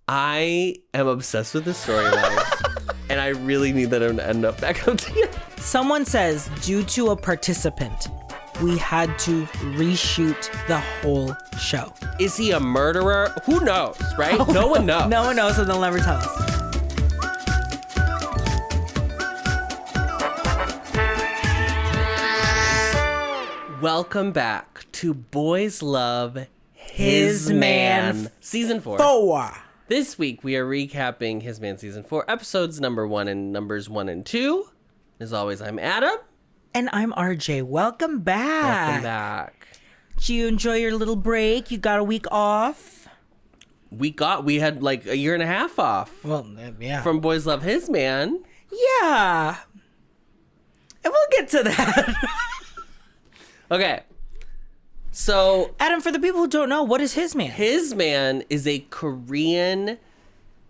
I am obsessed with this storyline, and I really need them to end up back up together. Someone says, due to a participant, we had to reshoot the whole show. Is he a murderer? Who knows, right? No one knows. No one knows, and they'll never tell us. Welcome back to Boys Love His Man Season 4. This week we are recapping His Man Season 4, episodes number 1 and numbers 1 and 2. As always, I'm Adam. And I'm RJ. Welcome back. Welcome back. Did you enjoy your little break? You got a week off? We had like a year and a half off. Well, yeah. From Boys Love His Man. Yeah. And we'll get to that. Okay. So, Adam, for the people who don't know, what is His Man? His Man is a Korean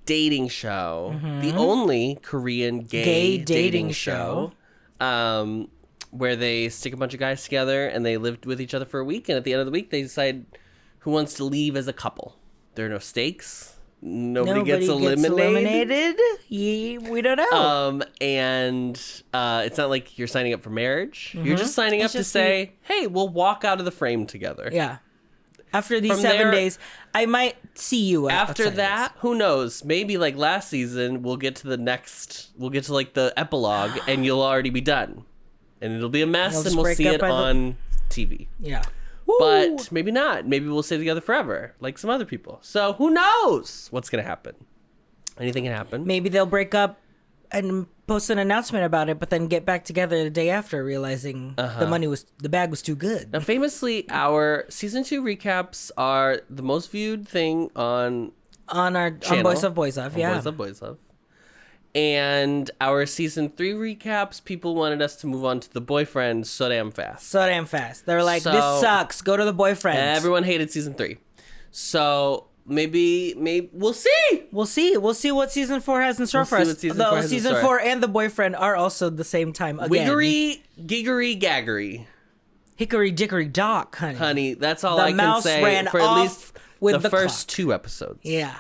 dating show. Mm-hmm. The only Korean gay dating show. Where they stick a bunch of guys together and they lived with each other for a week. And at the end of the week, they decide who wants to leave as a couple. There are no stakes. Nobody gets eliminated. We don't know. And it's not like you're signing up for marriage. Mm-hmm. You're just signing up to say, hey, we'll walk out of the frame together. Yeah. After these 7 days, I might see you. After that, who knows? Maybe like last season, we'll get to like the epilogue and you'll already be done. And it'll be a mess and we'll see it on TV. Yeah. Woo! But maybe not. Maybe we'll stay together forever, like some other people. So who knows what's going to happen? Anything can happen. Maybe they'll break up and post an announcement about it, but then get back together the day after, realizing the bag was too good. Now, famously, our season 2 recaps are the most viewed thing on our channel, on Boys Love. Yeah. Boys Love. And our season 3 recaps, people wanted us to move on to the boyfriend so damn fast. They're like, this sucks. Go to the boyfriend. Everyone hated season 3. So maybe we'll see. We'll see what season 4 has in store for us. Season 4 and the boyfriend are also the same time again. Wiggery, giggery, gaggery. Hickory dickory dock, honey. Honey, that's all I can say for at least the first 2 episodes. Yeah.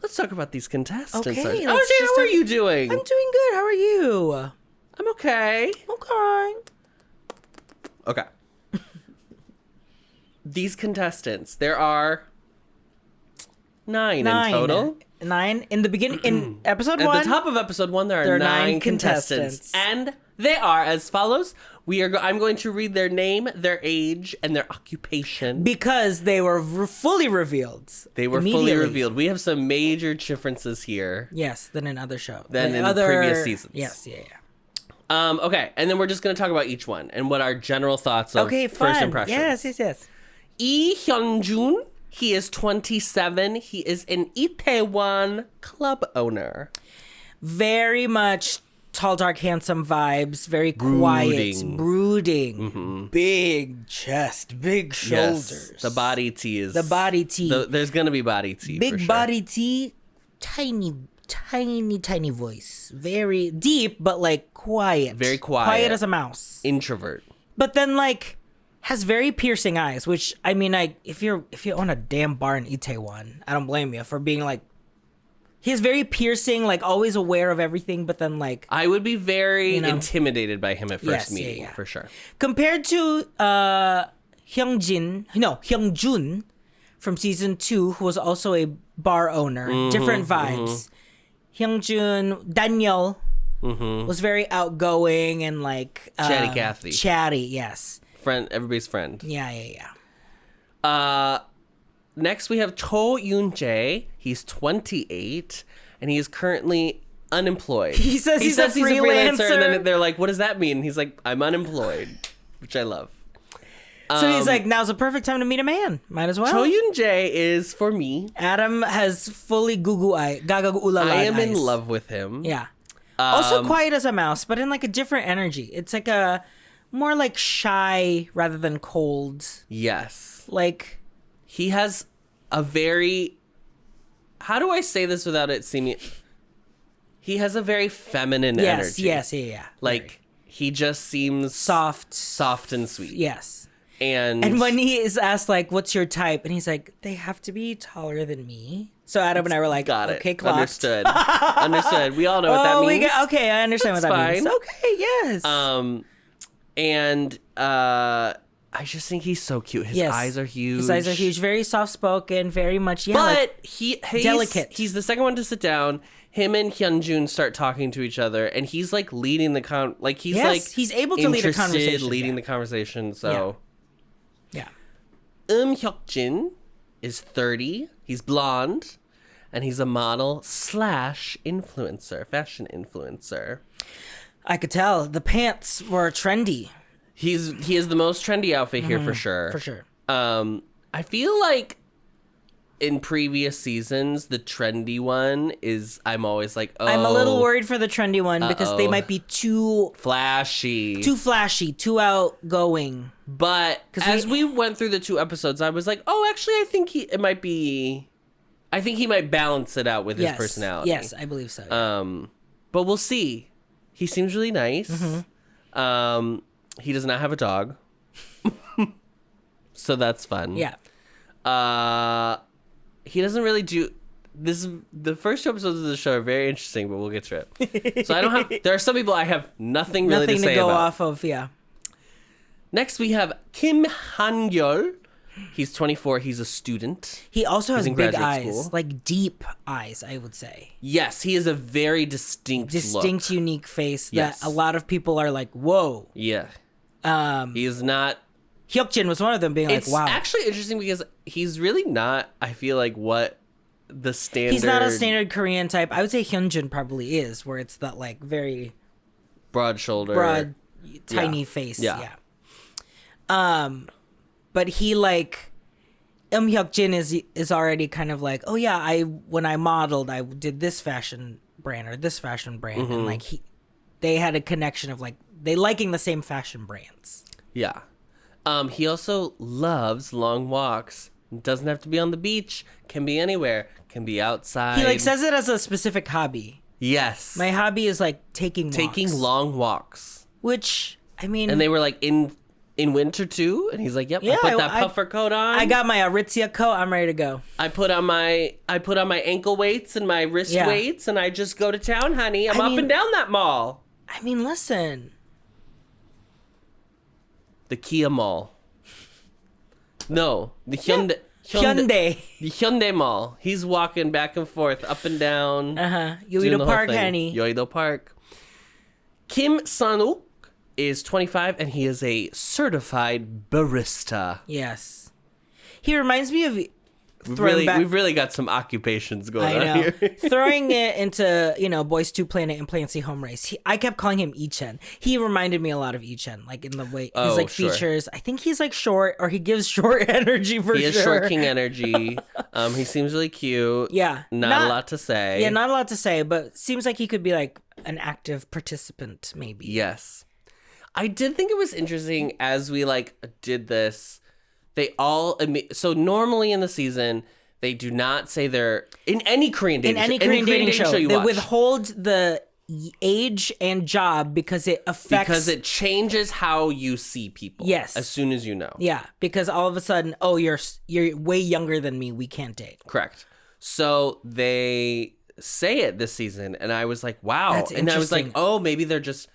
Let's talk about these contestants. Okay. How are you doing? I'm doing good. How are you? I'm okay. Okay. These contestants, there are 9 in total. 9 in the beginning, in episode 1. At the top of episode 1, there are 9 contestants. And they are as follows. I'm going to read their name, their age, and their occupation. Because they were fully revealed. They were fully revealed. We have some major differences here. Yes, than in other shows. Than in previous seasons. Yes, yeah. Okay, and then we're just going to talk about each one and what our general thoughts of first impressions. Yes. Lee Hyun-jun, he is 27. He is an Itaewon club owner. Very much tall, dark, handsome vibes. Very quiet, brooding. Mm-hmm. Big chest, big shoulders. Yes, the body T is... there's going to be body T, big for sure. Body T, tiny voice. Very deep, but like quiet. Very quiet. Quiet as a mouse. Introvert. But then like has very piercing eyes, which I mean, if you own a damn bar in Itaewon, I don't blame you for being like. He's very piercing, like always aware of everything, but then like I would be very intimidated by him at first meeting, for sure. Compared to Hyungjun from season 2, who was also a bar owner, different vibes. Hyungjun, Daniel was very outgoing and like chatty Cathy. Chatty, yes. Friend, everybody's friend. Yeah. Next, we have Cho Yoon-jae. He's 28, and he is currently unemployed. He says he's a freelancer. And then they're like, what does that mean? He's like, I'm unemployed, which I love. So he's like, now's a perfect time to meet a man. Might as well. Cho Yoon-jae is, for me... Adam has fully gaga ulala I am in love with him. Yeah. Also quiet as a mouse, but in like a different energy. It's like a more like shy rather than cold. Yes. Like... He has a very... How do I say this without it seeming... He has a very feminine energy. Yes, yeah. Like, he just seems... Soft and sweet. Yes. And when he is asked, like, what's your type? And he's like, they have to be taller than me. So Adam and I were like, got it. Okay, clocked. Understood. We all know what that means. Okay, I understand what that means. Okay, yes. And I just think he's so cute. His eyes are huge. His eyes are huge. Very soft-spoken. Very much, but like, delicate. He's the second one to sit down. Him and Hyunjun start talking to each other, and he's like leading the he's able to lead a conversation. Leading the conversation. So, yeah. Hyukjin is 30. He's blonde, and he's a model / influencer, fashion influencer. I could tell the pants were trendy. He has the most trendy outfit here for sure. For sure. I feel like in previous seasons, the trendy one is, I'm always like, oh. I'm a little worried for the trendy one because they might be too flashy, too outgoing. But as we went through the 2 episodes, I was like, oh, actually, I think he might balance it out with his personality. Yes, I believe so. But we'll see. He seems really nice. He does not have a dog. So that's fun. Yeah. He doesn't really do this. The first 2 episodes of the show are very interesting, but we'll get to it. So there are some people I have nothing really to say go about. Off of, yeah. Next we have Kim Han-yeol. He's 24. He's a student. He also has big eyes, school. like deep eyes, I would say. Yes, he has a very distinct look. Unique face that a lot of people are like, whoa. Yeah. He is not. Hyukjin was one of them being like, wow. It's actually interesting because he's really not, I feel like, what the standard... He's not a standard Korean type. I would say Hyunjin probably is, where it's that, like, very... broad shoulder. Tiny face. Yeah. But he, like... Hyukjin is already kind of like, oh, yeah, when I modeled, I did this fashion brand or this fashion brand. And, like, they had a connection of, like, they liking the same fashion brands. Yeah. He also loves long walks. Doesn't have to be on the beach. Can be anywhere. Can be outside. He like says it as a specific hobby. Yes. My hobby is like taking long walks. Which, I mean... And they were like in winter too. And he's like, yep, I put that puffer coat on. I got my Aritzia coat. I'm ready to go. I put on my ankle weights and my wrist weights and I just go to town, honey. I'm up and down that mall. I mean, listen... The Kia Mall. No, the Hyundai. The Hyundai Mall. He's walking back and forth, up and down. Yoido Park, honey. Yoido Park. Kim San-wook is 25, and he is a certified barista. Yes. He reminds me of... We've really got some occupations going on here. Throwing it into, Boys 2 Planet and Plan C Home Race. I kept calling him Ichen. He reminded me a lot of Ichen, like in the way his features. I think he's like short, or he gives short energy for sure. He has short king energy. He seems really cute. Yeah. Not a lot to say. Yeah, not a lot to say, but seems like he could be like an active participant, maybe. Yes. I did think it was interesting as we did this. They all so normally in the season they do not say they're in any Korean dating show you they watch. Withhold the age and job because it changes how you see people. Yes, as soon as you know. Yeah, because all of a sudden, oh, you're way younger than me. We can't date. Correct. So they say it this season, and I was like, wow. That's and I was like, oh, maybe they're just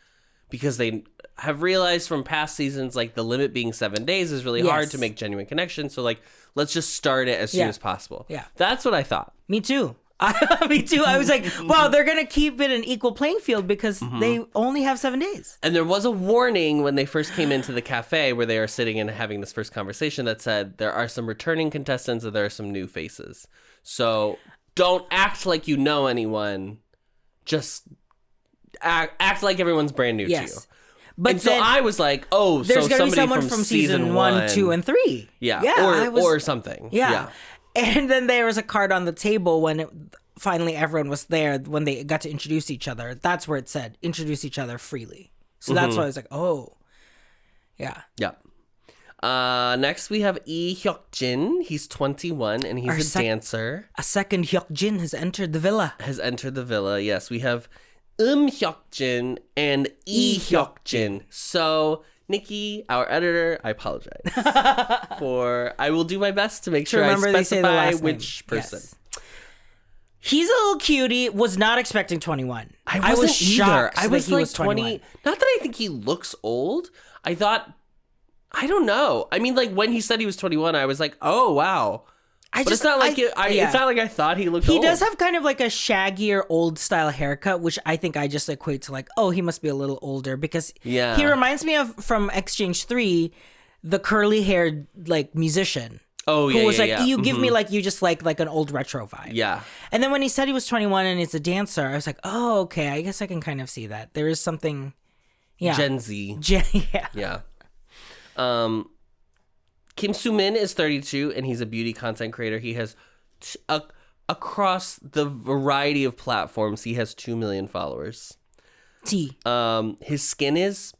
because they have realized from past seasons, like the limit being 7 days is really hard to make genuine connections. So like, let's just start it as soon as possible. Yeah. That's what I thought. Me too. Me too. I was like, wow, they're going to keep it an equal playing field because they only have 7 days. And there was a warning when they first came into the cafe where they are sitting and having this first conversation that said there are some returning contestants and there are some new faces. So don't act like you know anyone. Just act like everyone's brand new to you. But so I was like, oh, there's so gonna somebody be someone from season 1, 2, and 3. Yeah. Or something. Yeah. And then there was a card on the table when finally everyone was there, when they got to introduce each other. That's where it said, introduce each other freely. So that's why I was like, oh. Yeah. Yeah. Next we have Lee Hyuk-jin. He's 21 and he's a dancer. A second Hyuk-jin has entered the villa. Yes, we have Hyuk-jin and Lee Hyuk-jin. So Nicki, our editor, I apologize. I will do my best to make sure I specify which person. Yes. He's a little cutie. Was not expecting 21. I was shocked. I was he like was 20. Not that I think he looks old. I don't know. I mean, like when he said he was 21, I was like, oh wow. It's not like it's not like I thought he looked old. He does have kind of like a shaggier old style haircut, which I think I just equate to like, oh, he must be a little older because he reminds me of from Exchange 3, the curly haired like musician. Oh yeah, who was like, yeah. you give me like you just like an old retro vibe. Yeah. And then when he said he was 21 and he's a dancer, I was like, oh, okay, I guess I can kind of see that. There is something, Gen Z. Yeah. Kim Soo-min is 32 and he's a beauty content creator. He has across the variety of platforms, he has 2 million followers. His skin is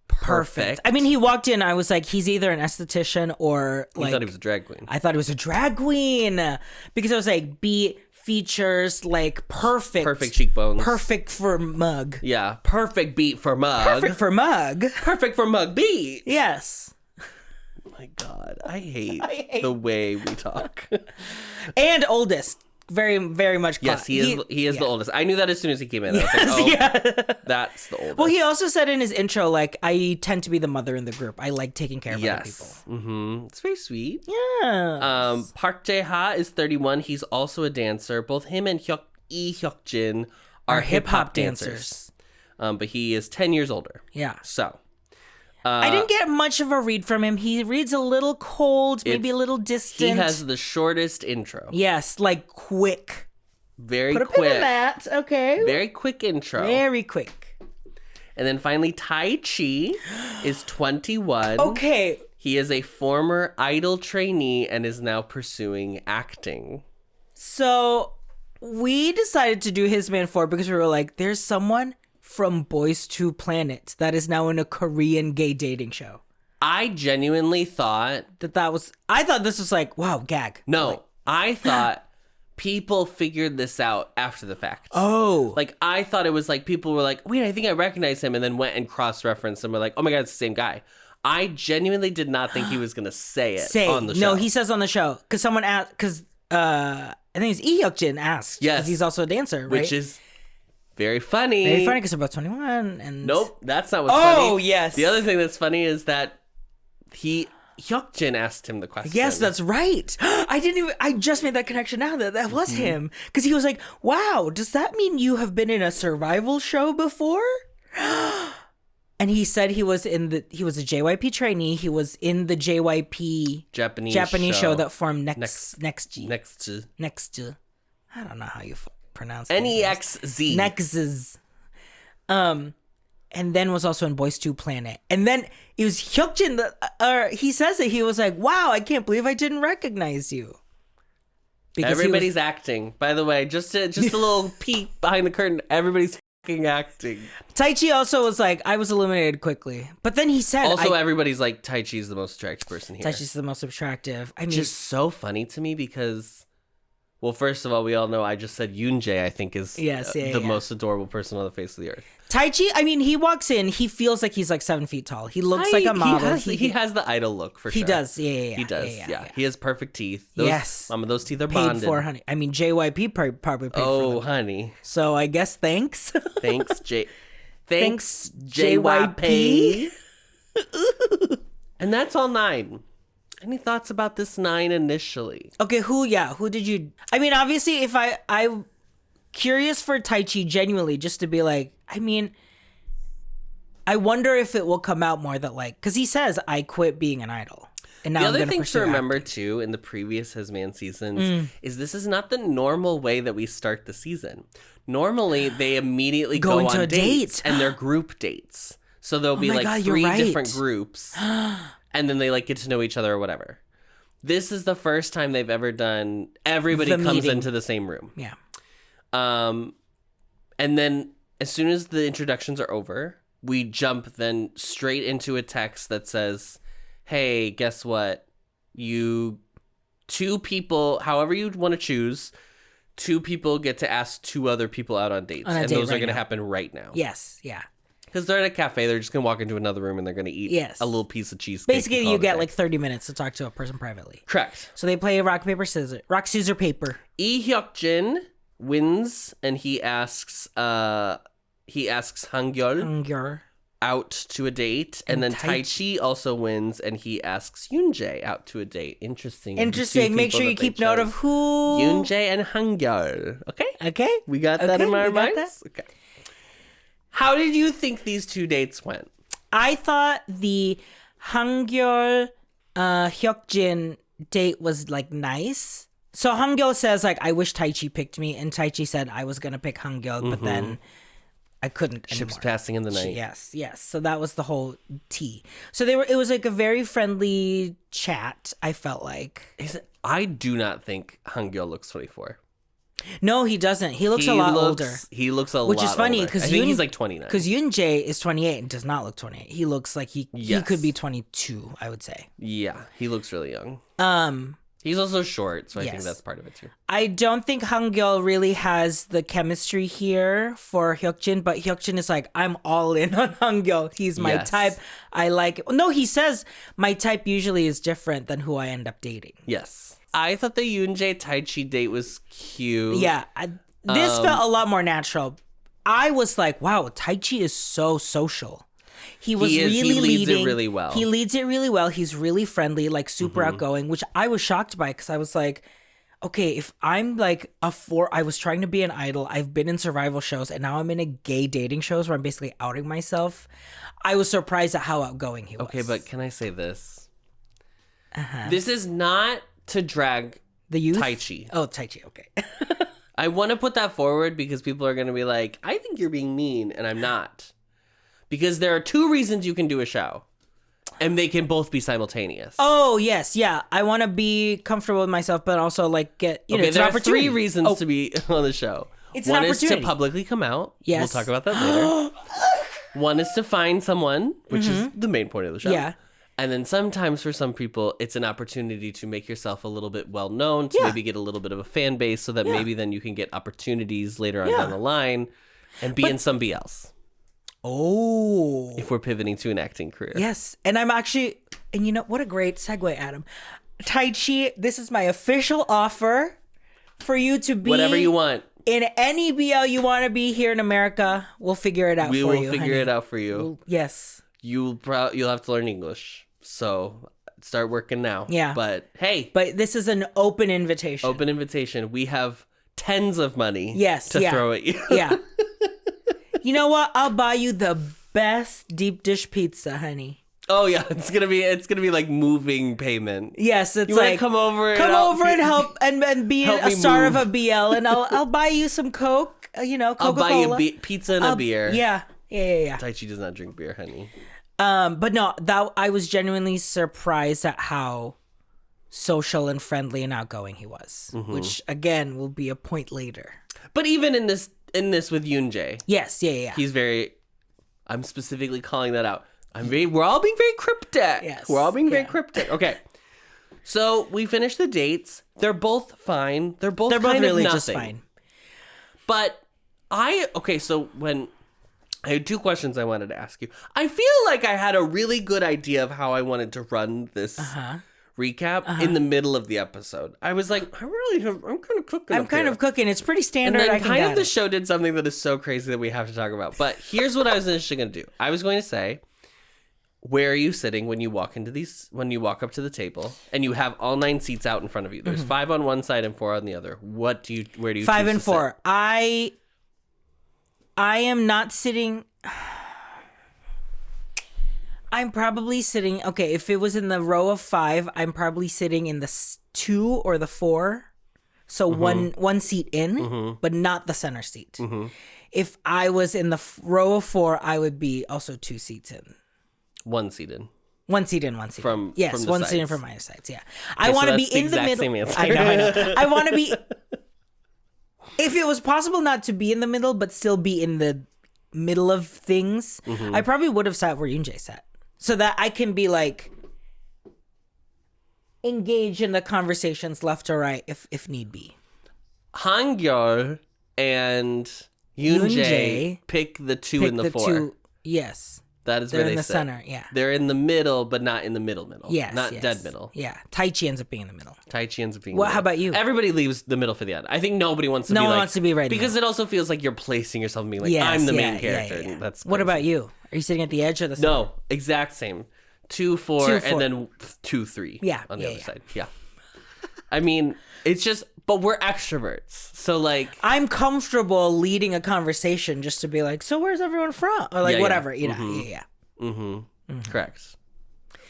perfect. I mean, he walked in, I was like, he's either an esthetician or like... I thought he was a drag queen. I thought he was a drag queen. Because I was like, beat, features, like perfect. Perfect cheekbones. Perfect for mug. Yeah, perfect beat for mug. Perfect for mug. Perfect for mug beat. Yes. Oh my God, I hate the way we talk. And oldest. Very, very much. Yes, he is the oldest. I knew that as soon as he came in. I was like, oh, that's the oldest. Well, he also said in his intro, like, I tend to be the mother in the group. I like taking care of other people. Mm-hmm. It's very sweet. Yeah. Park Jae-ha is 31. He's also a dancer. Both him and Hyuk-jin are hip-hop dancers. But he is 10 years older. Yeah. So. I didn't get much of a read from him. He reads a little cold, maybe a little distant. He has the shortest intro. Yes, like quick. Very quick. Put a pin in that, okay. Very quick intro. Very quick. And then finally, Tai Chi is 21. Okay. He is a former Idol trainee and is now pursuing acting. So we decided to do His Man 4 because we were like, there's someone from Boys to Planet that is now in a Korean gay dating show. I genuinely thought I thought this was like, wow, gag. No, I thought people figured this out after the fact. Oh. Like, I thought it was like people were like, wait, I think I recognize him, and then went and cross-referenced and were like, oh my God, it's the same guy. I genuinely did not think he was going to say it on the show. No, he says on the show. Because someone asked, I think it's Lee Hyuk-jin asked. Yes. Because he's also a dancer, right? Which is very funny. Very funny because they're both 21 and... Nope, that's not what's funny. Oh, yes. The other thing that's funny is that Hyuk-jin asked him the question. Yes, that's right. I just made that connection now that was him. Because he was like, wow, does that mean you have been in a survival show before? And he said he was a JYP trainee. He was in the JYP Japanese show that formed Next. I don't know how you pronounce it. NEXZ. Nexus. And then was also in Boys 2 Planet. And then it was Hyukjin he says that he was like, wow, I can't believe I didn't recognize you. Because everybody's acting. By the way, just a little peek behind the curtain. Everybody's fucking acting. Taichi also was like, I was eliminated quickly. But then he said... Also, everybody's like, Taichi's the most attractive person here. Taichi's the most attractive. I mean... Just so funny to me because... Well, first of all, we all know I just said Yoonjae, I think, is the most adorable person on the face of the earth. Taichi, I mean, he walks in, he feels like he's like 7 feet tall. He looks like a model. He has the idol look, for sure. He does, yeah. He does, yeah. He has perfect teeth. Yes. Those teeth are paid bonded. Paid for, honey. I mean, JYP probably paid for them. Oh, honey. So I guess thanks. Thanks, JYP. And that's all 9. Any thoughts about this 9 initially? Okay, who did you... I mean, obviously, if I'm curious for Taichi genuinely, just to be like, I mean, I wonder if it will come out more that like... Because he says, I quit being an idol. And now the other thing to remember, too, in the previous His Man seasons, is this is not the normal way that we start the season. Normally, they immediately go on dates, and they're group dates. So there'll be like 3 different groups. And then they like get to know each other or whatever. This is the first time they've ever done everybody comes into the same room. Yeah. And then as soon as the introductions are over, we jump then straight into a text that says, hey, guess what? 2 people, however you want to choose, 2 people get to ask 2 other people out on dates. And those are going to happen right now. Yes, yeah. Because they're at a cafe, they're just going to walk into another room and they're going to eat a little piece of cheesecake. Basically, you get like 30 minutes to talk to a person privately. Correct. So they play rock, scissors, paper. Lee Hyuk-jin wins and he asks Hangyeol out to a date, and then Tai-chi also wins and he asks Yoonjae out to a date. Interesting. Make sure you keep note of who Yoonjae and Hangyeol. Okay, we got that in our minds. Okay, how did you think these two dates went? I thought the Hangyeol Hyukjin date was like nice. So Hangyeol says like, I wish Tai-chi picked me, and Tai-chi said I was gonna pick Hangyeol, but then I couldn't anymore. Ships passing in the night. Yes. So that was the whole tea. So it was like a very friendly chat, I felt like. I do not think Hangyeol looks 24. No, he doesn't. He looks a lot older. He looks a lot older. Which is funny because I think he's like 29. Because Yoonjae is 28 and does not look 28. He looks like he could be 22, I would say. Yeah, he looks really young. He's also short, so I think that's part of it too. I don't think Hangyeol really has the chemistry here for Hyukjin, but Hyukjin is like, I'm all in on Hangyeol. He's my type. I like it. No, he says my type usually is different than who I end up dating. Yes. I thought the Yoonjae Tai-chi date was cute. Yeah. This felt a lot more natural. I was like, wow, Tai-chi is so social. He leads it really well. He leads it really well. He's really friendly, like super outgoing, which I was shocked by because I was like, okay, if I'm like I was trying to be an idol, I've been in survival shows, and now I'm in a gay dating shows where I'm basically outing myself. I was surprised at how outgoing he was. Okay, but can I say this? This is not to drag the youth? Tai-chi. Oh, Tai-chi, okay. I want to put that forward because people are going to be like, I think you're being mean, and I'm not. Because there are two reasons you can do a show, and they can both be simultaneous. Oh, yes, yeah. I want to be comfortable with myself, but also like get, it's an there opportunity. are 3 reasons to be on the show. It's One an is opportunity. to publicly come out. Yes. We'll talk about that later. One is to find someone, which is the main point of the show. Yeah. And then sometimes for some people, it's an opportunity to make yourself a little bit well-known, to maybe get a little bit of a fan base so that maybe then you can get opportunities later on down the line and be in some BLs. Oh. If we're pivoting to an acting career. Yes. And I'm actually, and you know, what a great segue, Adam. Tai-chi, this is my official offer for you to be. Whatever you want. In any BL you want to be here in America, we'll figure it out for you. We will figure it out for you. Yes. You'll have to learn English. So start working now. Yeah. But hey. But this is an open invitation. Open invitation. We have tons of money to throw at you. Yeah. You know what? I'll buy you the best deep dish pizza, honey. Oh yeah, it's gonna be like moving payment. Yes, it's you like come over and help and be a star of a BL, and I'll buy you some Coke. Coca-Cola. I'll buy you pizza and a beer. Yeah. Tai-chi does not drink beer, honey. But no, that I was genuinely surprised at how social and friendly and outgoing he was, which again will be a point later. But even in this with Yoonjae, yes, yeah, he's very. I'm specifically calling that out. We're all being very cryptic. Yes, we're all being very cryptic. Okay, so we finished the dates. They're both fine. They're both really just fine. But so when I had 2 questions I wanted to ask you. I feel like I had a really good idea of how I wanted to run this recap in the middle of the episode. I was like, I'm kind of cooking. I'm kind of cooking. It's pretty standard. And then the show did something that is so crazy that we have to talk about. But here's what I was initially going to do. I was going to say, where are you sitting when you walk up to the table and you have all 9 seats out in front of you? There's 5 on one side and 4 on the other. Where do you 5 and 4. Sit? I am not sitting. I'm probably sitting. Okay, if it was in the row of 5, I'm probably sitting in the 2 or the 4. So one seat in, but not the center seat. If I was in the row of 4, I would be also 2 seats in. 1 seat in. 1 seat in, 1 seat from yes, from the 1 sides. seat in from my sides. Yeah, I want to be in the middle. Same answer. I know. I want to be. If it was possible not to be in the middle, but still be in the middle of things, I probably would have sat where Yoonjae sat, so that I can be like engaged in the conversations left or right if need be. Hangyeol and Yoonjae pick the 2 and the 4. Yes. That is They're where they in the sit. center, yeah. They're in the middle, but not in the middle. Yes. Not yes. dead middle. Yeah. Taichi ends up being in the middle. Taichi ends up being Well, in the how middle. about you? Everybody leaves the middle for the end. I think nobody wants to No be one like... wants to be right because now. it also feels like you're placing yourself and being like, Yes, I'm the main yeah, character. yeah. And that's What crazy. about you? Are you sitting at the edge or the center? No, exact same. 2, 4, 2, 4. and then 2, 3 Yeah, on the yeah, other yeah. side. Yeah. I mean, it's just... But we're extroverts. So, like... I'm comfortable leading a conversation just to be like, so where's everyone from? Or like, Yeah, yeah. whatever, you know. Mhm. Yeah. Mm-hmm. Correct.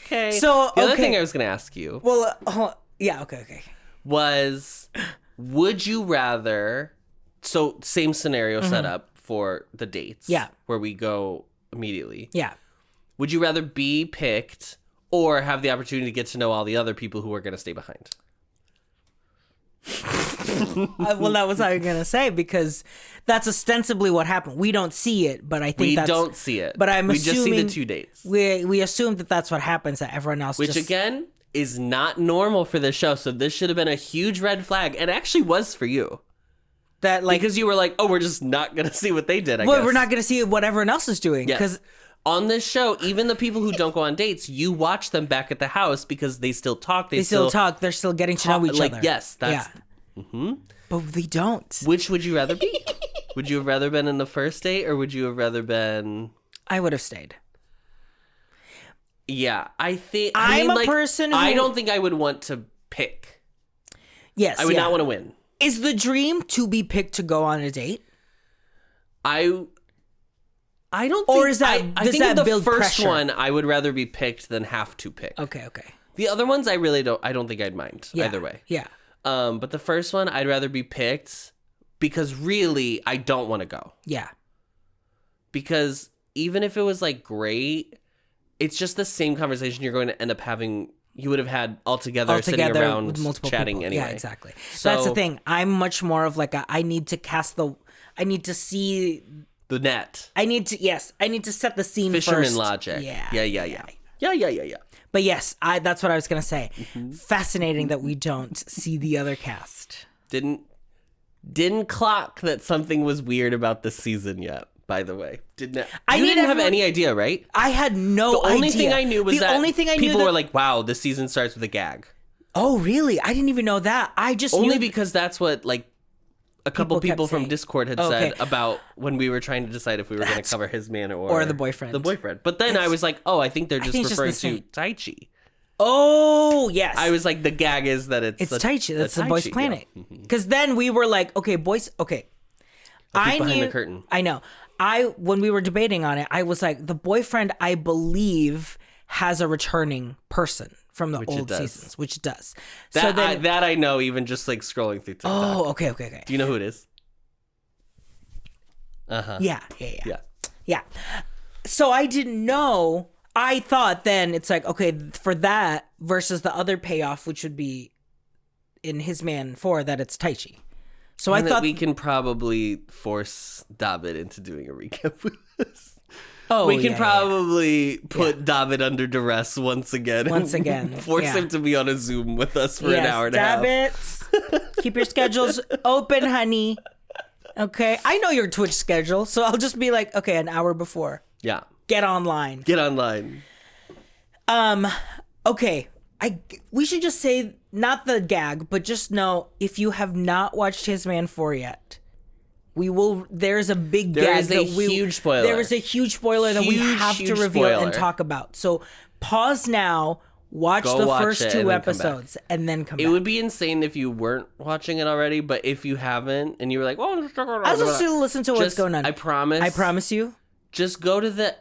Okay. So, the other okay. thing I was going to ask you Well, yeah, okay. was, would you rather... So, same scenario set up for the dates. Yeah. Where we go immediately. Yeah. Would you rather be picked or have the opportunity to get to know all the other people who are going to stay behind? Well, that was what I was gonna say because that's ostensibly what happened. We don't see it, but I think We that's, don't see it. But I'm we just see assuming the 2 dates. We assume that that's what happens. That everyone else, Which, just, again, is not normal for this show. So this should have been a huge red flag. And actually was for you. that like, Because you were like, oh, we're just not going to see what they did, I well, guess. we're not gonna see what everyone else is doing Yes. because On this show, even the people who don't go on dates, you watch them back at the house because they still talk. they still talk. They're still getting to know each like, other. yes, that's... yeah. But they don't. Which would you rather be? Would you have rather been in the first date or would you have rather been... I would have stayed. Yeah, I think... I'm a like, person who... I don't think I would want to pick. Yes, I would yeah. not want to win. Is the dream to be picked to go on a date? I don't think... Or is that- I does think that in the build first pressure? one, I would rather be picked than have to pick. Okay. The other ones, I really don't... I don't think I'd mind Yeah. either way. Yeah. But the first one, I'd rather be picked because really, I don't want to go. Yeah. Because even if it was like great, it's just the same conversation you're going to end up having. You would have had all together sitting around with multiple chatting people. anyway. Yeah, exactly. So That's the thing. I'm much more of like I need to see. The net. I need to set the scene Fisherman first. logic. Yeah. Yeah. But yes, that's what I was gonna say. Mm-hmm. Fascinating that we don't see the other cast. Didn't clock that something was weird about this season yet. By the way, you didn't have any idea, right? I had no idea. The only thing I knew was that people that, were like, "Wow, this season starts with a gag." Oh, really? I didn't even know that. I just only knew because that's what like a couple people from saying. Discord had said about when we were trying to decide if we were going to cover his man or the boyfriend. The boyfriend. But then I was like, oh, I think they're just referring to Taichi. Oh, yes. I was like, the gag is that it's Taichi. That's the boys' planet. Yeah. Because then we were like, okay, boys. Okay, I knew. Behind the curtain. I know. When we were debating on it, I was like, the boyfriend, I believe, has a returning person from the old seasons, which it does. That I know, even just like scrolling through TikTok. Oh, okay. Do you know who it is? Yeah. Yeah. So I didn't know. I thought then it's like, okay, for that versus the other payoff, which would be in His Man 4, that it's Taichi. So And I thought we can probably force David into doing a recap with us. Oh, we can probably put David under duress once again. Force him to be on a Zoom with us for an hour and a half. David, keep your schedules open, honey. Okay, I know your Twitch schedule, so I'll just be like, okay, an hour before. Yeah. Get online. Okay. We should just say not the gag, but just know if you have not watched His Man 4 yet, there's a big gag. There is a huge spoiler. There is a huge spoiler that we have to reveal and talk about. So pause now, watch the first 2 episodes, and then come back. It would be insane if you weren't watching it already, but if you haven't and you were like, oh, I'll just listen to what's going on. I promise you. Just go to the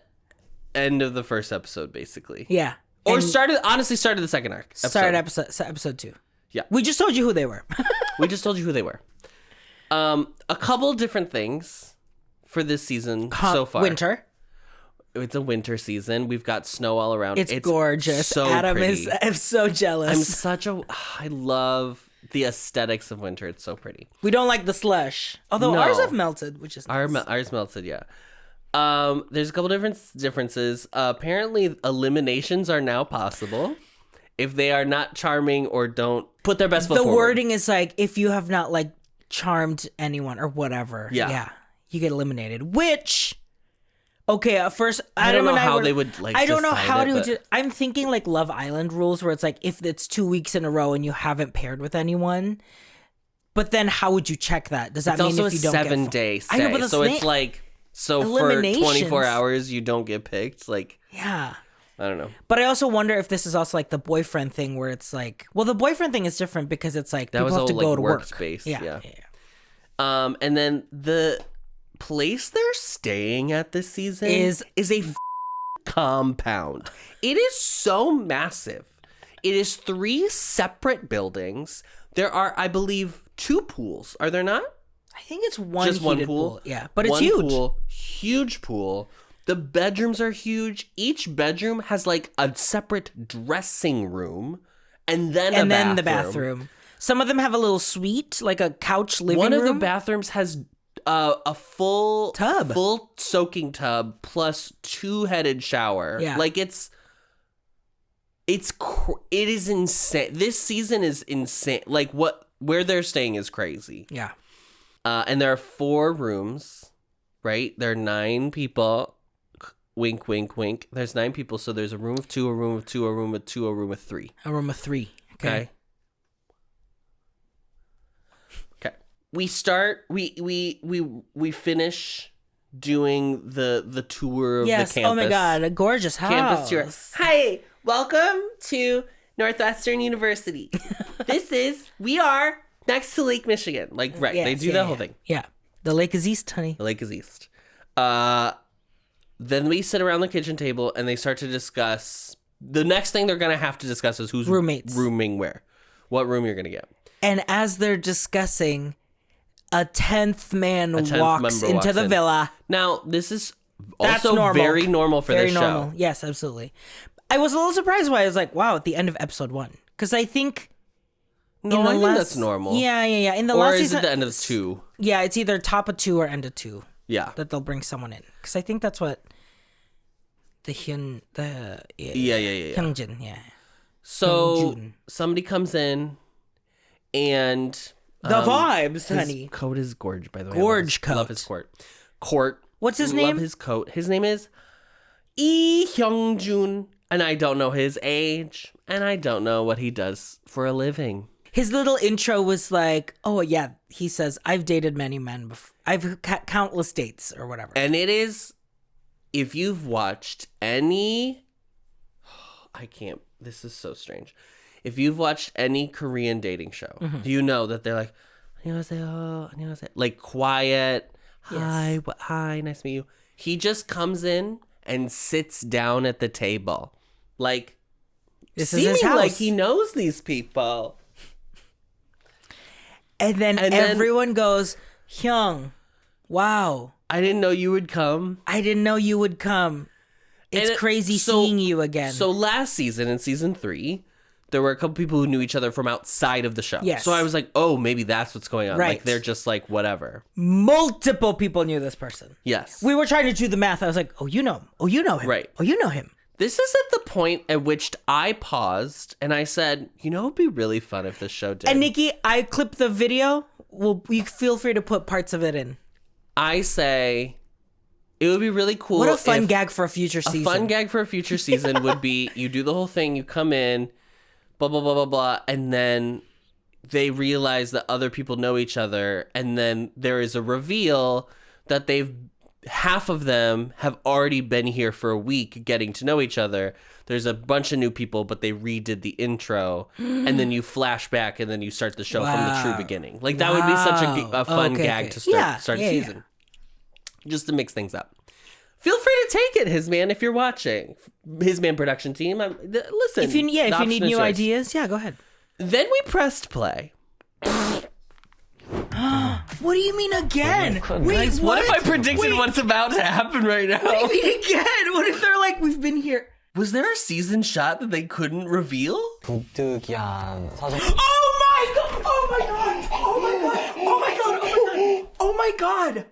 end of the first episode, basically. Yeah. Or start of the second arc. Start episode 2. Yeah. We just told you who they were. A couple different things for this season so far. Winter. It's a winter season. We've got snow all around. It's gorgeous. So Adam pretty. I'm so jealous. I love the aesthetics of winter. It's so pretty. We don't like the slush. Although ours have melted, which is nice. Ours melted, yeah. There's a couple differences. Apparently, eliminations are now possible if they are not charming or don't put their best foot forward. The wording is like, if you have not like charmed anyone or whatever. Yeah. You get eliminated. Which, Okay, at first I don't know how they would I don't know how to. but... I'm thinking like Love Island rules, where it's like if it's 2 weeks in a row and you haven't paired with anyone, but then how would you check that? Does that mean also if you don't a 7-day stay? I know, but so it's like for 24 hours you don't get picked. Like yeah. I don't know. But I also wonder if this is also like the boyfriend thing where it's like, well, the boyfriend thing is different because it's like that people have to go to work. Space. Yeah. And then the place they're staying at this season is a compound. It is so massive. It is 3 separate buildings. There are, I believe, 2 pools. Are there not? I think it's one just one pool. Yeah, but it's huge. Pool, huge pool. The bedrooms are huge. Each bedroom has like a separate dressing room and then the bathroom. Some of them have a little suite, like a couch living room. One of the bathrooms has a full tub, full soaking tub plus 2-headed shower. Yeah, like it is insane. This season is insane. Like where they're staying is crazy. Yeah, and there are 4 rooms, right? There are 9 people. Wink, wink, wink. There's 9 people, so there's a room of 2, a room of 2, a room of 2, a room of 3. A room of 3. Okay. We start. We finish doing the tour of the campus. Oh my god, a gorgeous house. Campus tour. Hi, welcome to Northwestern University. We are next to Lake Michigan. Like they do that whole thing. Yeah, the lake is east, honey. The lake is east. Then we sit around the kitchen table and they start to discuss. The next thing they're gonna have to discuss is who's rooming where, what room you're gonna get. And as they're discussing, a 10th man walks into the villa. Now, this is also very normal for this show. Very normal. Yes, absolutely. I was a little surprised why I was like, wow, at the end of episode 1. Because I think... I think that's normal. Yeah. In the last season... Or is it the end of 2? Yeah, it's either top of 2 or end of 2. Yeah. That they'll bring someone in. Because I think that's what... Hyunjin, yeah. So, somebody comes in and... The vibes, honey. His coat is gorgeous, by the way. Gorge coat. Love his coat. What's his name? Love his coat. His name is Lee Hyung-jun, and I don't know his age, and I don't know what he does for a living. His little intro was like, oh yeah, he says, I've dated many men before. I've countless dates or whatever. And it is, if you've watched any, this is so strange. If you've watched any Korean dating show, you know that they're like, 안녕하세요, like quiet, hi, yes. Hi, nice to meet you. He just comes in and sits down at the table, like this is his house. Like he knows these people. And then everyone goes, Hyung, wow. I didn't know you would come. It's crazy seeing you again. So last season, in season 3, there were a couple people who knew each other from outside of the show. Yes. So I was like, oh, maybe that's what's going on. Right. Like, they're just like, whatever. Multiple people knew this person. Yes. We were trying to do the math. I was like, oh, you know him. Oh, you know him. Right. Oh, you know him. This is at the point at which I paused and I said, it would be really fun if this show did. And Nicki, I clipped the video. Well, you feel free to put parts of it in. I say... It would be really cool. What a fun gag for a future season. A fun gag for a future season would be you do the whole thing, you come in, blah, blah, blah, blah, blah, and then they realize that other people know each other, and then there is a reveal that half of them have already been here for a week getting to know each other. There's a bunch of new people, but they redid the intro, and then you flash back, and then you start the show from the true beginning. Like, that would be such a fun gag to start season. Yeah. Just to mix things up. Feel free to take it, Hisman, if you're watching. Hisman production team. Listen. If you need new ideas, go ahead. Then we pressed play. What do you mean again? Wait, what if I predicted what's about to happen right now? What do you mean again? What if they're like, we've been here? Was there a season shot that they couldn't reveal? Oh my god! Oh my god! Oh my god! Oh my god! Oh my god! Oh my god!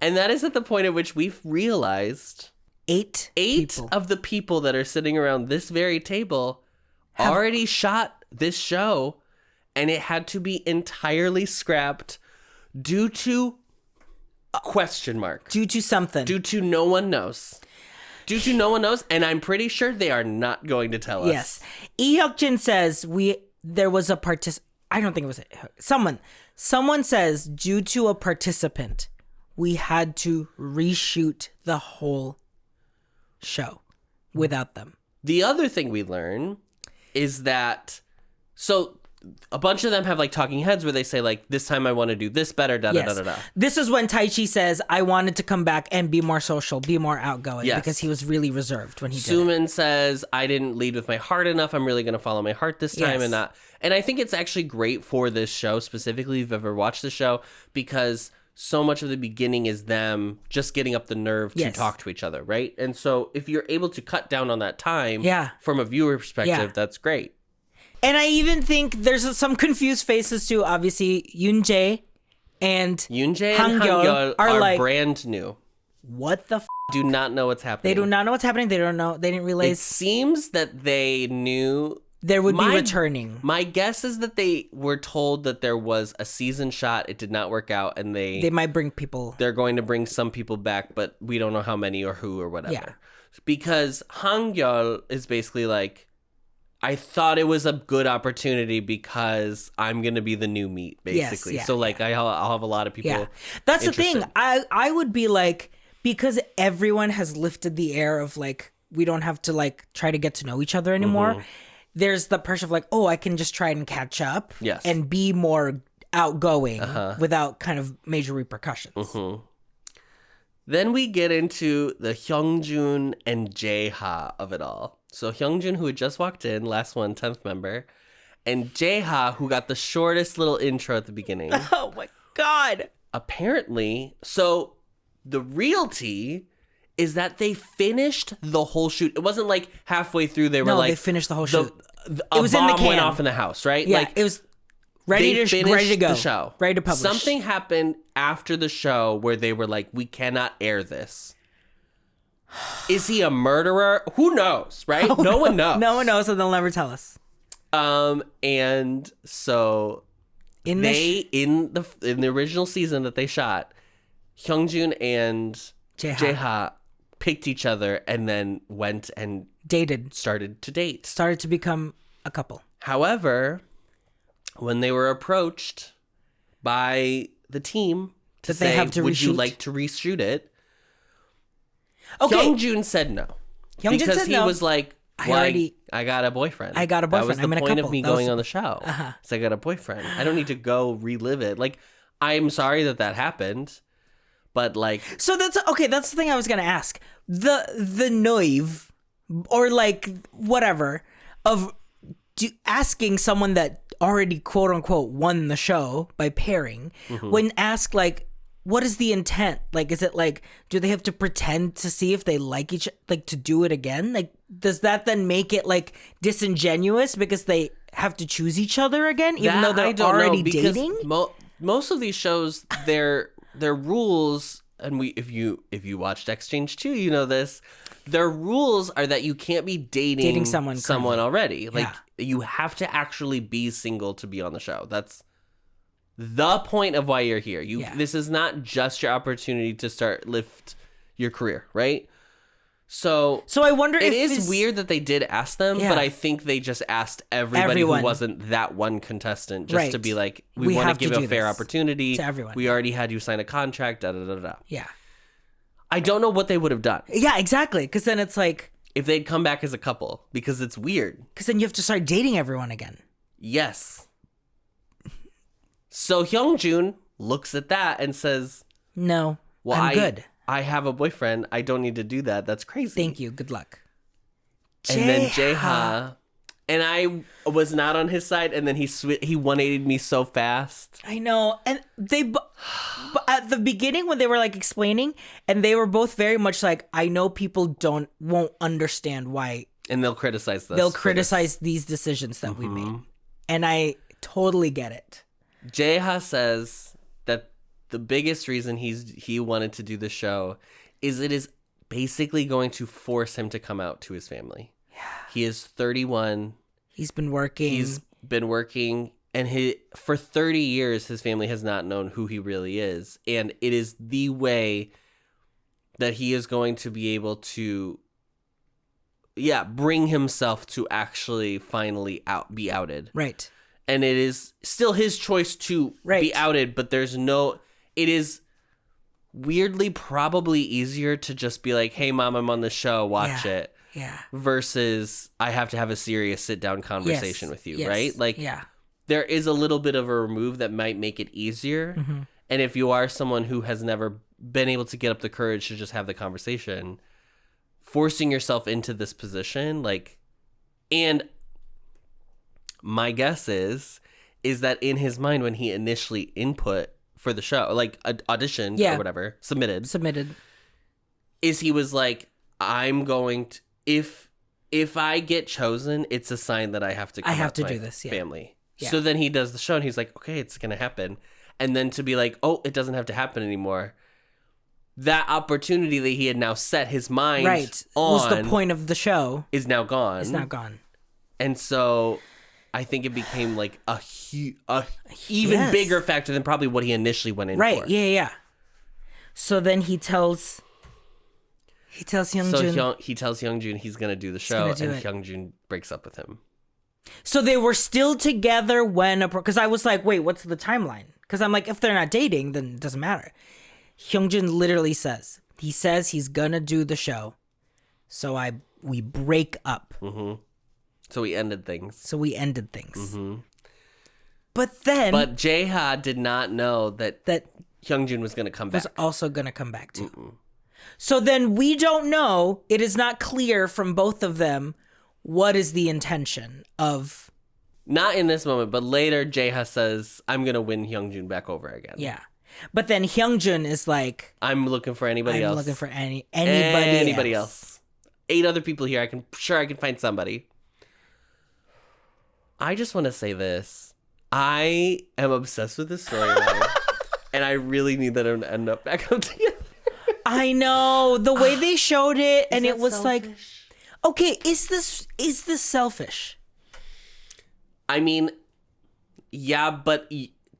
And that is at the point at which we've realized 8 of the people that are sitting around this very table already shot this show, and it had to be entirely scrapped due to Question mark. Due to something. Due to no one knows. And I'm pretty sure they are not going to tell us. Yes. Lee Hyuk-jin says there was a I don't think it was someone says due to a participant, we had to reshoot the whole show without them. The other thing we learn is that, so a bunch of them have like talking heads where they say like, this time I want to do this better, da-da-da-da-da. This is when Taichi says, I wanted to come back and be more social, be more outgoing, because he was really reserved when he did it. Suman says, I didn't lead with my heart enough. I'm really going to follow my heart this time and not. And I think it's actually great for this show, specifically if you've ever watched the show, because so much of the beginning is them just getting up the nerve to talk to each other, right? And so if you're able to cut down on that time from a viewer perspective, that's great. And I even think there's some confused faces too. Obviously, Yoonjae and Hangyeol are like brand new. What the do not know what's happening. They do not know what's happening. They don't know. They didn't realize. It seems that they knew there would be returning. My guess is that they were told that there was a season shot. It did not work out, and they might bring people. They're going to bring some people back, but we don't know how many or who or whatever. Yeah. Because Hangyeol is basically like, I thought it was a good opportunity because I'm going to be the new meat, basically. So, like, I'll have a lot of people. Yeah. That's interested. The thing. I would be like, because everyone has lifted the air of, like, we don't have to, like, try to get to know each other anymore. Mm-hmm. There's the pressure of, like, oh, I can just try and catch up and be more outgoing without kind of major repercussions. Mm-hmm. Then we get into the Hyungjun and Jae-ha of it all. So Hyungjun, who had just walked in, last one, 10th member, and Jae-ha, who got the shortest little intro at the beginning. Oh my God. Apparently, so the real tea is that they finished the whole shoot. It wasn't like halfway through they were like... they finished the whole shoot. It was in the can. Went off in the house, right? Yeah, like, it was ready to go. The show. Ready to publish. Something happened after the show where they were like, we cannot air this. Is he a murderer? Who knows, right? No one knows. No one knows, so they'll never tell us. And so in the original season that they shot, Hyungjun and Jae-ha picked each other and then went and started to become a couple. However, when they were approached by the team to say, would you like to reshoot it? Okay. Hyungjun said no. Because he was like, I got a boyfriend. That was the point of me going on the show. So I got a boyfriend. I don't need to go relive it. Like, I'm sorry that happened, but like... So that's the thing I was going to ask. The noive, or like whatever, of asking someone that already quote unquote won the show by pairing, when asked like, what is the intent? Like, is it like, do they have to pretend to see if they like like to do it again? Like, does that then make it like disingenuous because they have to choose each other again, even though they're already dating? Most of these shows, their rules, and if you watched Exchange 2, you know this. Their rules are that you can't be dating someone already. Like, you have to actually be single to be on the show. That's the point of why you're here. This is not just your opportunity to lift your career, right? So I wonder if it is weird that they did ask them, but I think they just asked everybody who wasn't that one contestant just to be like, we want to give a fair opportunity to everyone. We already had you sign a contract, da-da-da-da. Yeah. I don't know what they would have done. Yeah, exactly. Because then it's like... if they'd come back as a couple, because it's weird. Because then you have to start dating everyone again. Yes. So Hyungjun looks at that and says, no, I'm good. I have a boyfriend. I don't need to do that. That's crazy. Thank you. Good luck. And then Jae-ha, and I was not on his side, and then he 180'd me so fast. I know. And they, at the beginning when they were like explaining, and they were both very much like, I know people won't understand why. And they'll criticize this. They'll criticize these decisions that we made. And I totally get it. Jae-ha says that the biggest reason he wanted to do the show is it is basically going to force him to come out to his family. Yeah. He is 31. He's been working. And for 30 years, his family has not known who he really is. And it is the way that he is going to be able to, bring himself to actually finally be outed. Right. And it is still his choice to be outed, but it is weirdly probably easier to just be like, hey, Mom, I'm on the show, watch it. Yeah. Versus I have to have a serious sit-down conversation with you, right? Like, yeah. There is a little bit of a remove that might make it easier. Mm-hmm. And if you are someone who has never been able to get up the courage to just have the conversation, forcing yourself into this position, and my guess is that in his mind when he initially input for the show, auditioned or whatever, submitted, is he was like, I'm going to, if I get chosen, it's a sign that I have to do this, family. Yeah. So then he does the show and he's like, okay, it's going to happen. And then to be like, oh, it doesn't have to happen anymore. That opportunity that he had now set his mind on was the point of the show is now gone. It's now gone. And so I think it became like a even bigger factor than probably what he initially went in for. Right. Yeah. So then he tells Hyunjun. He tells Hyunjun he's going to do the show, and Hyunjun breaks up with him. So they were still together when, because I was like, wait, what's the timeline? Because I'm like, if they're not dating, then it doesn't matter. Hyunjun literally says he's going to do the show. So we break up. Mm-hmm. So we ended things. Mm-hmm. But Jae-ha did not know that Hyunjun was going to come back. Was also going to come back too. Mm-mm. So then we don't know. It is not clear from both of them what is the intention of. Not in this moment, but later Jae-ha says, I'm going to win Hyunjun back over again. Yeah. But then Hyunjun is like, I'm looking for anybody else. I'm looking for anybody else. 8 other people here. I can find somebody. I just want to say this. I am obsessed with this storyline. And I really need them to end up back up together. I know. The way they showed it, and it was selfish? Like, okay, is this selfish? I mean, yeah, but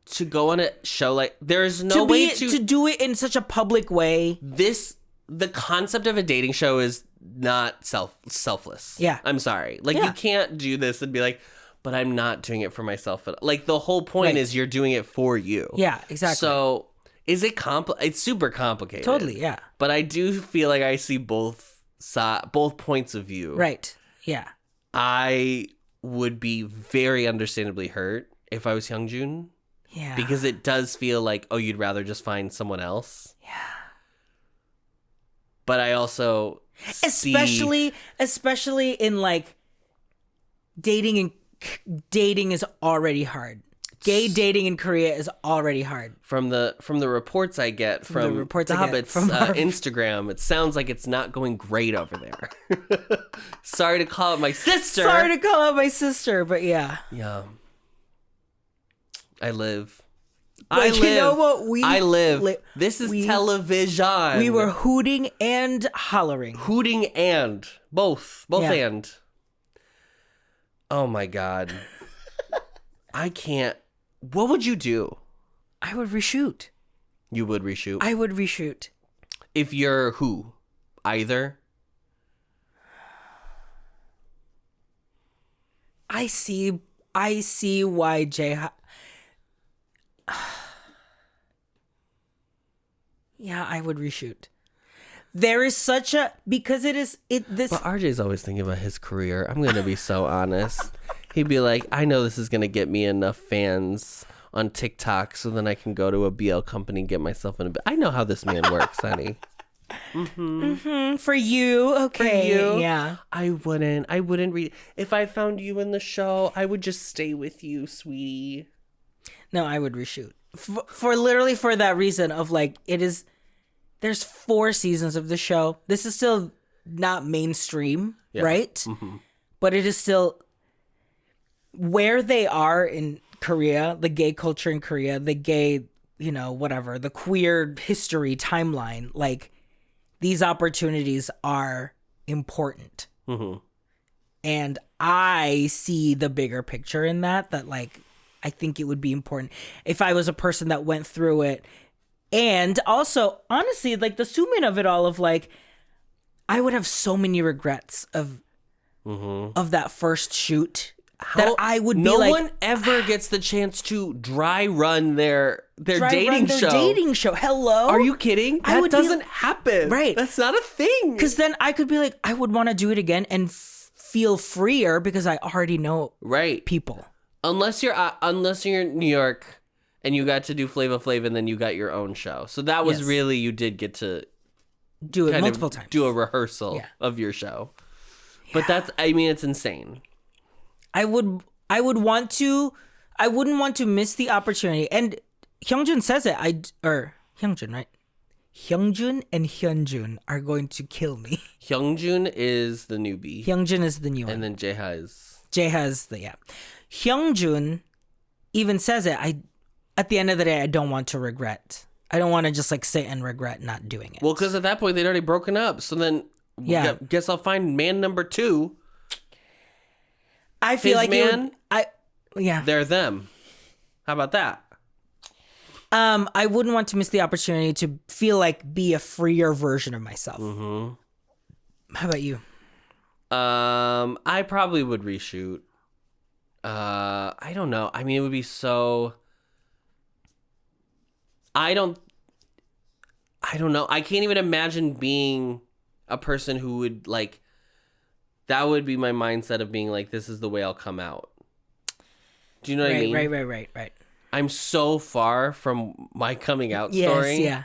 to go on a show like, there's no way to do it in such a public way. The concept of a dating show is not selfless. Yeah. I'm sorry. You can't do this and be like, but I'm not doing it for myself. Like, the whole point is you're doing it for you. Yeah, exactly. So, is it it's super complicated. Totally, yeah. But I do feel like I see both points of view. Right, yeah. I would be very understandably hurt if I was Hyunjun. Yeah. Because it does feel like, oh, you'd rather just find someone else. Yeah. But I also especially in like dating is already hard. Gay dating in Korea is already hard. From the reports I get from Hobbit's Instagram, it sounds like it's not going great over there. Sorry to call out my sister. But yeah. Yeah. I live. You know what? I live. This is television. We were hooting and hollering. Both and. Oh my God. I can't. What would you do? I would reshoot. You would reshoot? I would reshoot. If you're who? Either? I see why Jae. Yeah, I would reshoot. There is such a because it is this. But RJ's always thinking about his career. I'm gonna be so honest. He'd be like, I know this is gonna get me enough fans on TikTok, so then I can go to a BL company and get myself in a. I know how this man works, honey. Mm-hmm. Mm-hmm. For you, okay. For you, yeah. I wouldn't read. If I found you in the show, I would just stay with you, sweetie. No, I would reshoot for literally for that reason of like it is. There's 4 seasons of the show. This is still not mainstream, right? Mm-hmm. But it is still where they are in Korea, the gay culture in Korea, the gay, whatever, the queer history timeline. Like, these opportunities are important. Mm-hmm. And I see the bigger picture in that like, I think it would be important if I was a person that went through it. And also, honestly, like the summation of it all of like, I would have so many regrets of that first shoot. That I would be like, no one ever gets the chance to dry run their dating show. Hello? Are you kidding? That doesn't happen. Right. That's not a thing. Because then I could be like, I would want to do it again and feel freer because I already know people. Unless you're in New York and you got to do Flava Flav and then you got your own show. So that was really, you did get to do it multiple times. Do a rehearsal of your show. But it's insane. I wouldn't want to miss the opportunity. And Hyungjun says it. Hyungjun, right? Hyungjun and Hyunjun are going to kill me. Hyungjun is the newbie. Hyungjun is the new one. And then Jaeha is Hyungjun even says it. At the end of the day, I don't want to regret. I don't want to just like sit and regret not doing it. Well, because at that point they'd already broken up. So then, guess I'll find man number 2. I feel like they're them. How about that? I wouldn't want to miss the opportunity to feel like be a freer version of myself. How about you? I probably would reshoot. I don't know. I mean, it would be so. I don't know. I can't even imagine being a person who would like. That would be my mindset of being like, this is the way I'll come out. Do you know what I mean? Right. I'm so far from my coming out story. Yeah.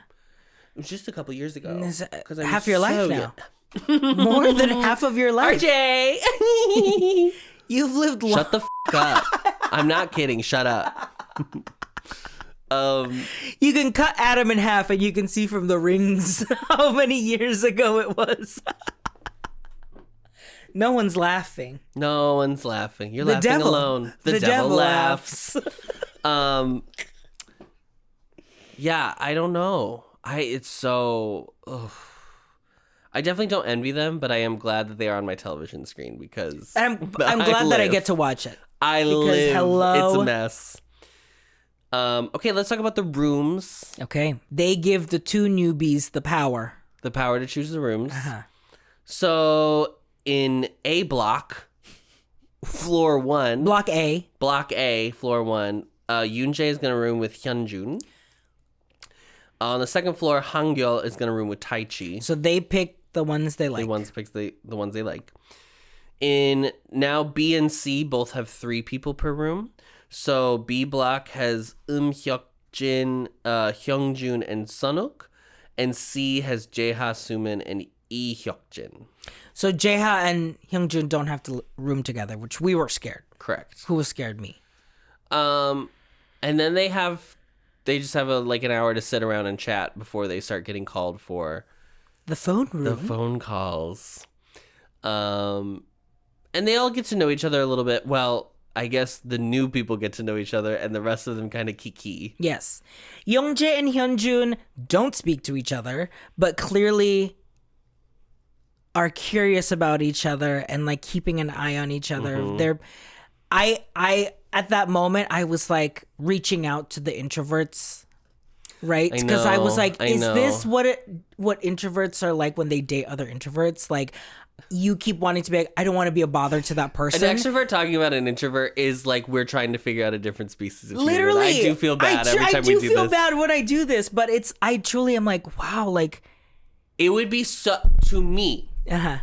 It was just a couple years ago. Half your life now. More than half of your life. RJ! You've lived long. Shut the up. I'm not kidding. Shut up. You can cut Adam in half and you can see from the rings how many years ago it was. No one's laughing. No one's laughing. You're laughing alone. The devil laughs. Yeah, I don't know. It's so. Ugh. I definitely don't envy them, but I am glad that they are on my television screen because I'm glad that I get to watch it. It's a mess. Okay, let's talk about the rooms. Okay, they give the 2 newbies the power to choose the rooms. So in A block, floor 1, block A, floor 1, Yoonjae is gonna room with Hyunjun. On the second floor, Hangyeol is gonna room with Taichi. So they pick the ones they like. The ones they like. In now B and C both have 3 people per room. So B block has Hyuk-jin, Hyungjun, and Sunuk, and C has Jaeha, Sumin, and Lee Hyuk-jin. So Jaeha and Hyungjun don't have to room together, which we were scared. Correct. Who was scared? Me. And then they just have an hour to sit around and chat before they start getting called for the phone room. The phone calls. And they all get to know each other a little bit. Well, I guess the new people get to know each other and the rest of them kind of kiki. Yes. Youngjae and Hyunjun don't speak to each other, but clearly are curious about each other and like keeping an eye on each other. I at that moment I was like reaching out to the introverts, right? Because I was like, is this what introverts are like when they date other introverts? Like, you keep wanting to be like, I don't want to be a bother to that person. An extrovert talking about an introvert is like we're trying to figure out a different species of human. Literally. I do feel bad every time we do this. I do feel bad when I do this, but I truly am like, wow, like. It would be to me,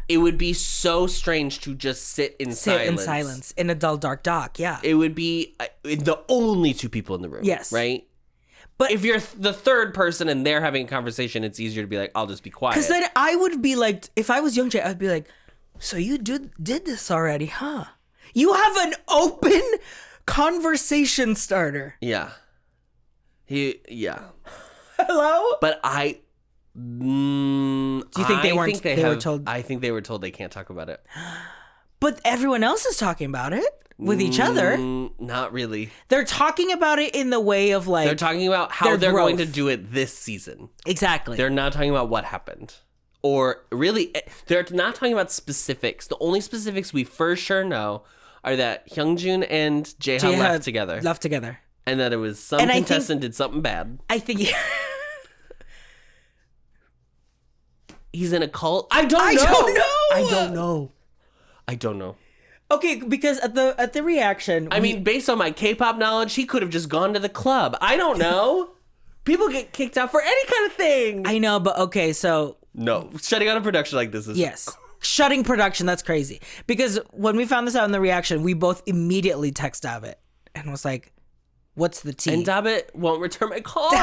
it would be so strange to just sit in silence. In a dull, dark dock, yeah. It would be the only 2 people in the room. Yes. Right? But if you're the third person and they're having a conversation, it's easier to be like, I'll just be quiet. Because then I would be like, if I was Youngjae, I'd be like, so you did this already, huh? You have an open conversation starter. Yeah. Yeah. Hello? But do you think they were told? I think they were told they can't talk about it. But everyone else is talking about it with each other. Not really. They're talking about it in the way of like... They're talking about how they're going to do it this season. Exactly. They're not talking about what happened. Or really, they're not talking about specifics. The only specifics we for sure know are that Hyungjun and Jaeha left together. Left together. And that it was some contestant did something bad. I think... He's in a cult? I don't know. Okay, because at the reaction... I mean, based on my K-pop knowledge, he could have just gone to the club. I don't know. People get kicked out for any kind of thing. I know, but okay, so... No, shutting out a production like this is... Yes. Shutting production, that's crazy. Because when we found this out in the reaction, we both immediately text David and was like, what's the tea? And David won't return my calls.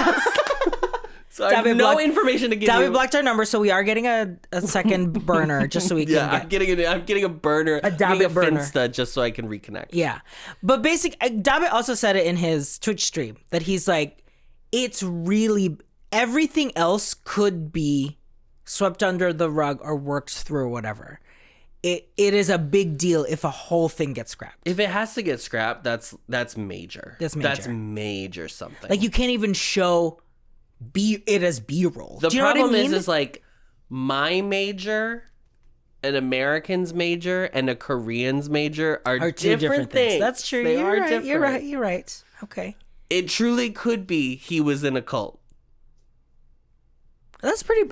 So I have no information to give you. David blocked our number, so we are getting a second burner just so we can I'm getting a burner. A David burner. Finsta just so I can reconnect. Yeah. But David also said it in his Twitch stream that he's like, it's really, everything else could be swept under the rug or worked through or whatever. It is a big deal if a whole thing gets scrapped. If it has to get scrapped, that's major. That's major. That's major something. Like, you can't even show it as B-roll. The problem is like my major, an American's major, and a Korean's major are two different things. things. That's true. They You're are right. different. You're right. Okay. It truly could be he was in a cult. That's pretty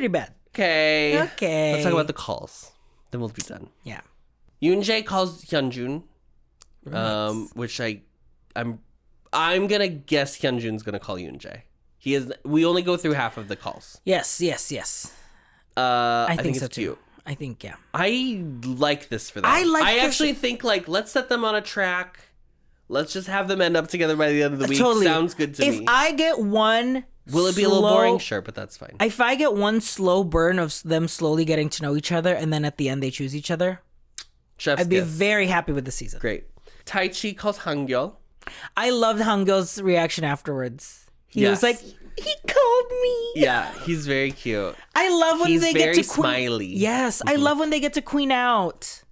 bad. Okay. Let's talk about the calls. Then we'll be done. Yeah. Yoonjae calls Hyunjun, which I'm gonna guess Hyunjun's gonna call Yoonjae. We only go through half of the calls. Yes. I think so it's too. cute. I think, yeah. I like this for them. I actually think let's set them on a track. Let's just have them end up together by the end of the week. Totally. Sounds good to me. If I get one, will it be a little boring? Sure, but that's fine. If I get one slow burn of them slowly getting to know each other, and then at the end they choose each other, I'd be very happy with the season. Great. Taichi calls Hangyeol. I loved Hangyeol's reaction afterwards. He was like, he called me. Yeah, he's very cute. I love when they get to smiley. Yes, I love when they get to queen out.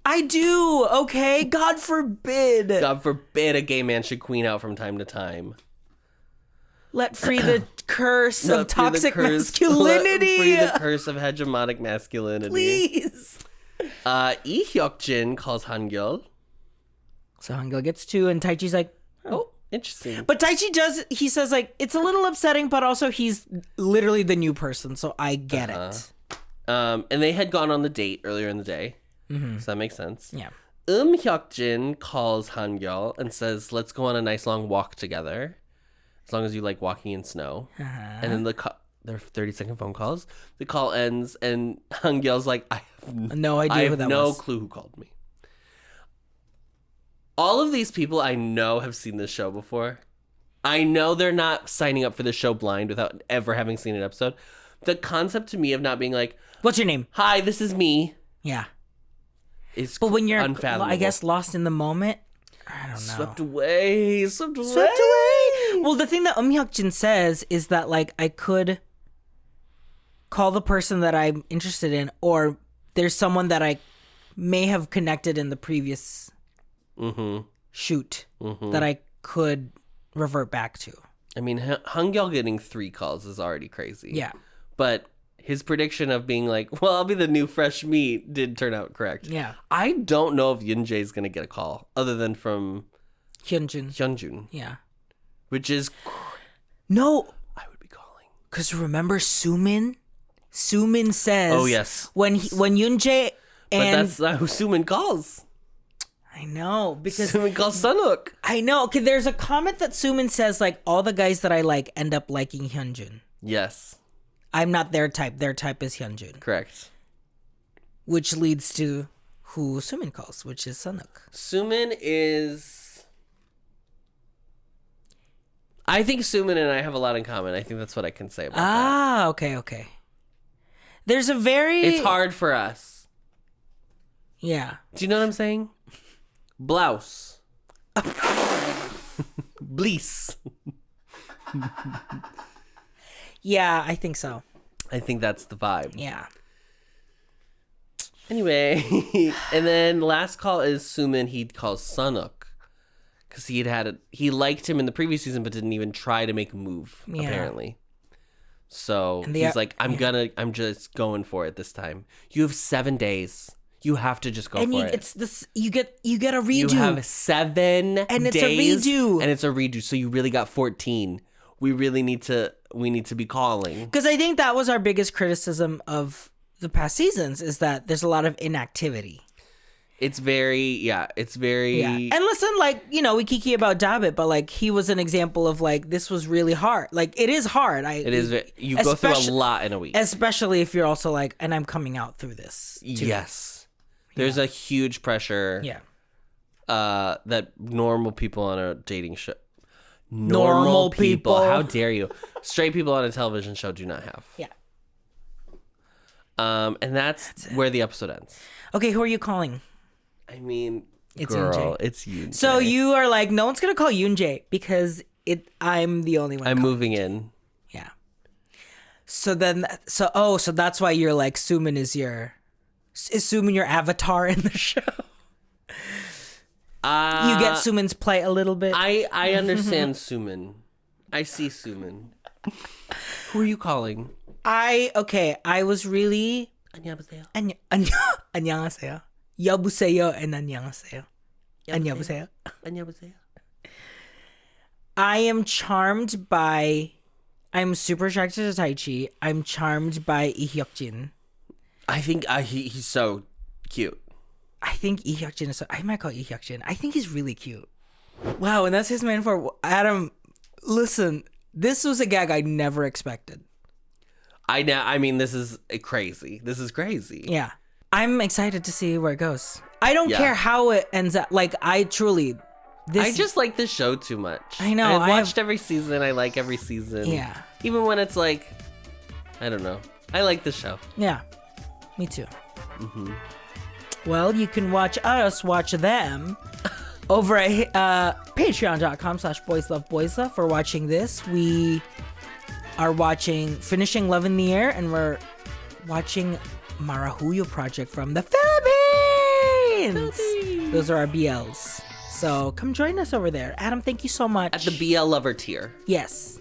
I do. Okay, God forbid. God forbid a gay man should queen out from time to time. Let free the curse of toxic masculinity. Let free the curse of hegemonic masculinity. Please. Lee Hyuk-jin calls Hangyeol. So Hangyeol gets 2, and Taichi's like, oh, interesting. But Taichi he says, like, it's a little upsetting, but also he's literally the new person, so I get it. And they had gone on the date earlier in the day. Mm-hmm. So that makes sense. Yeah. Hyuk-jin calls Hangyeol and says, let's go on a nice long walk together. As long as you like walking in snow. And then their 30-second phone calls. The call ends, and Hangyeol's like, I have no idea who that was. no clue who called me. All of these people I know have seen this show before. I know they're not signing up for the show blind without ever having seen an episode. The concept to me of not being like, what's your name? Hi, this is me. Yeah. But when you're, unfathomable. I guess, lost in the moment, I don't know. Swept away. Well, the thing that Hyuk-jin says is that, like, I could call the person that I'm interested in, or there's someone that I may have connected in the previous shoot that I could revert back to. I mean, Hangyeol getting 3 calls is already crazy. Yeah. But his prediction of being like, well, I'll be the new fresh meat did turn out correct. Yeah. I don't know if Yoonjae is going to get a call other than from Hyunjun. Yeah. Which is... No. I would be calling. Because remember Sumin? Sumin says... Oh, yes. When Yoonjae and... But that's not who Sumin calls. I know, because... Sumin calls Sunhook. I know. Okay, there's a comment that Sumin says, like, all the guys that I like end up liking Hyunjun. Yes. I'm not their type. Their type is Hyunjun. Correct. Which leads to who Sumin calls, which is Sunhook. Sumin is... I think Sumin and I have a lot in common. I think that's what I can say about that. Okay. There's a very... It's hard for us. Yeah. Do you know what I'm saying? Blouse. Bleece. Yeah, I think so. I think that's the vibe. Yeah. Anyway, and then last call is Sumin. He calls Sunhook because he liked him in the previous season, but didn't even try to make a move. Yeah. Apparently, so he's like, I'm just going for it this time. You have 7 days. You have to just go and for it. It's this. You get a redo. You have 7 and it's days, a redo, and it's a redo. So you really got 14. We need to be calling, because I think that was our biggest criticism of the past seasons, is that there's a lot of inactivity. It's very. And listen, like, we kiki about Dabbit, but like, he was an example of like, this was really hard. Like, it is hard. It is. You go through a lot in a week, especially if you're also like, and I'm coming out through this too. Yes, there's a huge pressure. Yeah. That normal people on a dating show. Normal people. How dare you? Straight people on a television show do not have. Yeah. And that's where the episode ends. Okay, who are you calling? I mean, it's girl, Yoonjae. it's Yoonjae. So you are like, no one's gonna call Yoonjae because I'm the only one. I'm moving in. Yeah. So that's why you're like, Sumin is Sumin your avatar in the show? You get Sumin's play a little bit. I understand Sumin. I see Sumin. Who are you calling? I was really 안녕하세요. 안녕하세요. 여보세요 and 안녕하세요. 안녕하세요. 안녕하세요. I am charmed by. I'm super attracted to Taichi. I'm charmed by Lee Hyuk-jin. I think he's so cute. I think Lee Hyuk-jin is. I might call Lee Hyuk-jin. I think he's really cute. Wow, and that's his man for Adam. Listen, this was a gag I never expected. I mean, this is crazy. This is crazy. Yeah. I'm excited to see where it goes. I don't care how it ends up. Like, I just like the show too much. I know. I've watched every season. I like every season. Yeah. Even when it's like, I don't know. I like the show. Yeah. Me too. Mm-hmm. Well, you can watch us watch them over at patreon.com/boysloveboyslove for watching this. We are finishing Love in the Air, and we're watching Marahuyo Project from the Philippines. Those are our BLs. So come join us over there. Adam, thank you so much. At the BL lover tier. Yes.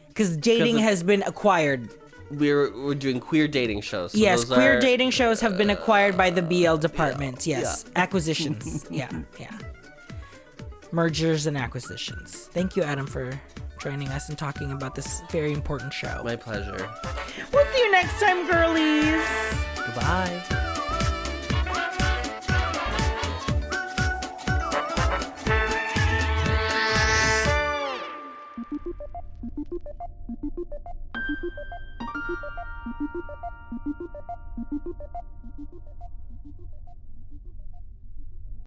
Because dating has been acquired. We're doing queer dating shows. So yes, queer dating shows have been acquired by the BL department. Yes. Yeah. Acquisitions. yeah. Mergers and acquisitions. Thank you, Adam, for joining us and talking about this very important show. My pleasure. We'll see you next time, girlies. Goodbye.